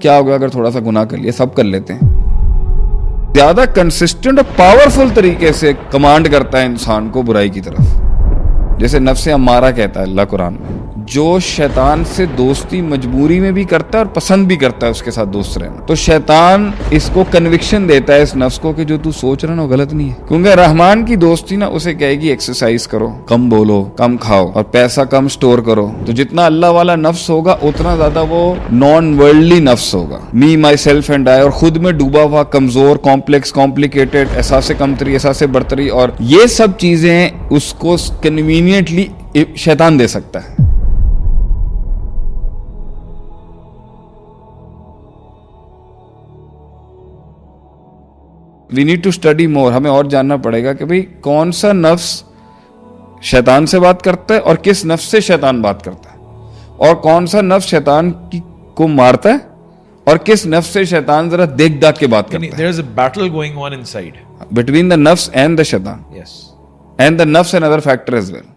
کیا ہوگا اگر تھوڑا سا گناہ کر لیا؟ سب کر لیتے ہیں. زیادہ کنسسٹنٹ اور پاورفل طریقے سے کمانڈ کرتا ہے انسان کو برائی کی طرف. جیسے نفس امارہ کہتا ہے اللہ قرآن میں، جو شیطان سے دوستی مجبوری میں بھی کرتا ہے اور پسند بھی کرتا ہے اس کے ساتھ دوست رہنا. تو شیطان اس کو کنوکشن دیتا ہے اس نفس کو کہ جو تو سوچ رہا نا وہ غلط نہیں ہے. کیونکہ رحمان کی دوستی نا اسے کہے گی ایکسرسائز کرو، کم بولو، کم کھاؤ اور پیسہ کم سٹور کرو. تو جتنا اللہ والا نفس ہوگا اتنا زیادہ وہ نان ورلڈلی نفس ہوگا، می مائی سیلف اینڈ آئی، اور خود میں ڈوبا ہوا، کمزور، کمپلیکس، کمپلیکیٹڈ، احساس کمتری، احساس برتری، اور یہ سب چیزیں اس کو کنوینئنٹلی شیطان دے سکتا ہے. We need to study more. ہمیں اور جاننا پڑے گا کہ بھئی کون سا نفس شیطان سے بات کرتا ہے اور کس نفس سے شیطان بات کرتا ہے، اور کون سا نفس شیطان کو مارتا ہے اور کس نفس سے شیطان ذرا دیکھ داکھ کے بات کرتا ہے. There is a battle going on inside between the nafs and the shaitan. Yes. And the nafs and other factor as well.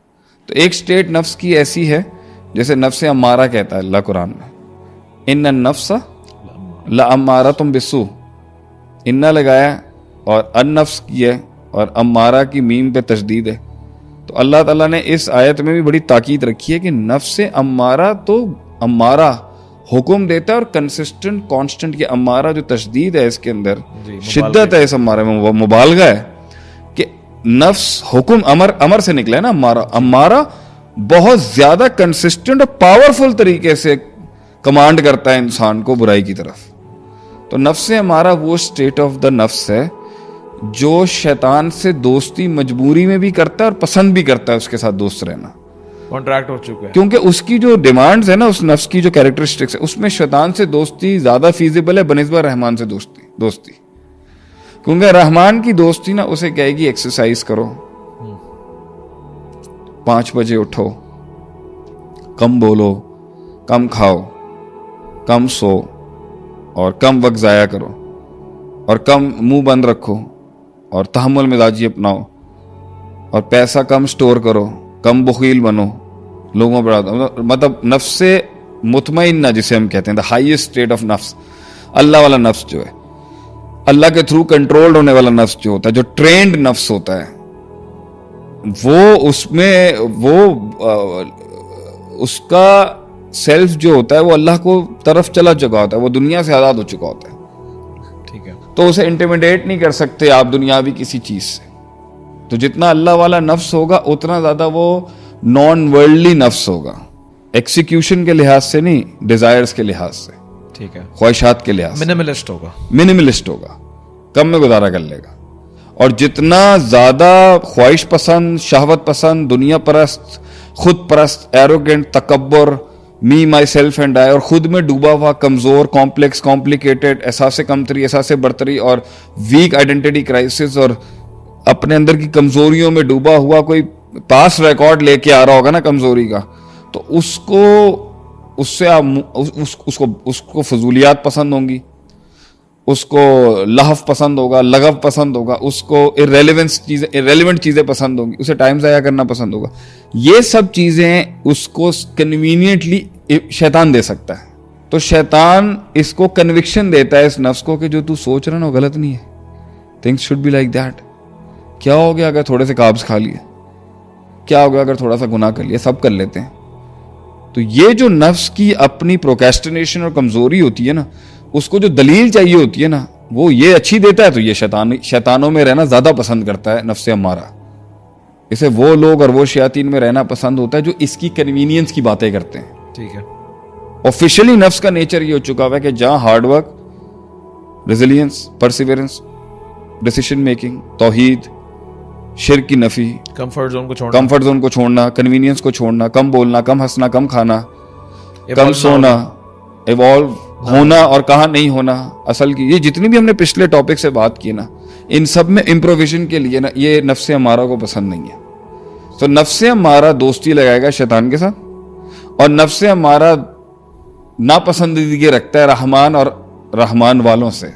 تو ایک سٹیٹ نفس کی ایسی ہے جیسے نفس امارہ کہتا ہے اللہ قرآن میں، ان النفس لامارۃ بالسوء. انّا لگایا اور ان نفس کی ہے اور امارہ کی میم پہ تشدید ہے. تو اللہ تعالیٰ نے اس آیت میں بھی بڑی تاکید رکھی ہے کہ نفس امارہ تو امارہ حکم دیتا ہے اور کنسسٹنٹ کانسٹنٹ. یہ امارہ جو تشدید ہے اس کے اندر شدت ہے، اس امارہ میں وہ مبالغہ ہے کہ نفس حکم امر سے نکلا ہے نا. امارہ بہت زیادہ کنسسٹنٹ اور پاورفل طریقے سے کمانڈ کرتا ہے انسان کو برائی کی طرف. تو نفس امارہ وہ اسٹیٹ آف دا نفس ہے جو شیطان سے دوستی مجبوری میں بھی کرتا ہے اور پسند بھی کرتا ہے اس کے ساتھ دوست رہنا. کانٹریکٹ ہو چکا ہے کیونکہ اس کی جو ڈیمانڈز ہے نا، اس نفس کی جو کیریکٹرسٹکس ہے، اس میں شیطان سے دوستی زیادہ فیزیبل ہے بنسبت رحمان سے دوستی. کیونکہ رحمان کی دوستی نا اسے کہے گی ایکسرسائز کرو، 5 بجے اٹھو، کم بولو، کم کھاؤ، کم سو اور کم وقت ضائع کرو اور کم منہ بند رکھو اور تحمل مزاجی اپناؤ اور پیسہ کم سٹور کرو، کم بخیل بنو، لوگوں پر مطلب نفس سے مطمئنہ جسے ہم کہتے ہیں، دا ہائیسٹ اسٹیٹ آف نفس. اللہ والا نفس جو ہے، اللہ کے تھرو کنٹرولڈ ہونے والا نفس جو ہوتا ہے، جو ٹرینڈ نفس ہوتا ہے، وہ اس میں اس کا سیلف جو ہوتا ہے وہ اللہ کو طرف چلا چکا ہوتا ہے، وہ دنیا سے آزاد ہو چکا ہوتا ہے. ٹھیک ہے، تو اسے انٹیمیڈیٹ نہیں کر سکتے آپ دنیاوی کسی چیز سے. تو جتنا اللہ والا نفس ہوگا اتنا زیادہ وہ نان ورلڈلی نفس ہوگا، ایکسیکیوشن کے لحاظ سے نہیں، ڈیزائرز کے لحاظ سے، ٹھیک ہے، خواہشات کے لحاظ سے منیملسٹ ہوگا، کم میں گزارا کر لے گا. اور جتنا زیادہ خواہش پسند، شہوت پسند، دنیا پرست، خود پرست، ایروگنٹ، تکبر، می مائی سیلف اینڈ آئی، اور خود میں ڈوبا ہوا، کمزور، کمپلیکس، کمپلیکیٹڈ، احساس کمتری، احساس برتری اور ویک آئیڈینٹی کرائسس، اور اپنے اندر کی کمزوریوں میں ڈوبا ہوا کوئی پاس ریکارڈ لے کے آ رہا ہوگا نا کمزوری کا، تو اس کو فضولیات پسند ہوں گی، اس کو لہو پسند ہوگا، لغو پسند ہوگا، اس کو irrelevant چیزیں پسند ہوں گی، اسے ٹائم ضائع کرنا پسند ہوگا. یہ سب چیزیں اس کو کنوینئنٹلی شیطان دے سکتا ہے. تو شیطان اس کو کنوکشن دیتا ہے اس نفس کو کہ جو تو سوچ رہا نا وہ غلط نہیں ہے. Things should be like that. کیا ہو گیا اگر تھوڑے سے کاربز کھا لیے؟ کیا ہو گیا اگر تھوڑا سا گناہ کر لیا؟ سب کر لیتے ہیں. تو یہ جو نفس کی اپنی پروکیسٹینیشن اور کمزوری ہوتی ہے نا، اس کو جو دلیل چاہیے ہوتی ہے نا، وہ یہ اچھی دیتا ہے. تو یہ شیطانوں میں رہنا زیادہ پسند کرتا ہے نفس امارہ. اسے وہ لوگ اور وہ شیاطین میں رہنا پسند ہوتا ہے جو اس کی کنوینئنس کی باتیں کرتے ہیں. ٹھیک ہے، آفیشلی نفس کا نیچر یہ ہو چکا ہوا ہے کہ جہاں hard work, resilience, perseverance, decision making, توحید، شرک کی نفی، کمفرٹ زون کو چھوڑنا، کنوینئنس کو چھوڑنا، کم بولنا، کم ہنسنا، کم کھانا، کم سونا، ایوالو ہونا اور کہاں نہیں ہونا. اصل کی یہ جتنی بھی ہم نے پچھلے ٹاپک سے بات کی نا، ان سب میں امپروویژن کے لیے نا یہ نفس امارہ کو پسند نہیں ہے. تو نفس امارہ دوستی لگائے گا شیطان کے ساتھ، اور نفس امارہ ناپسندیدگی رکھتا ہے رحمان اور رحمان والوں سے.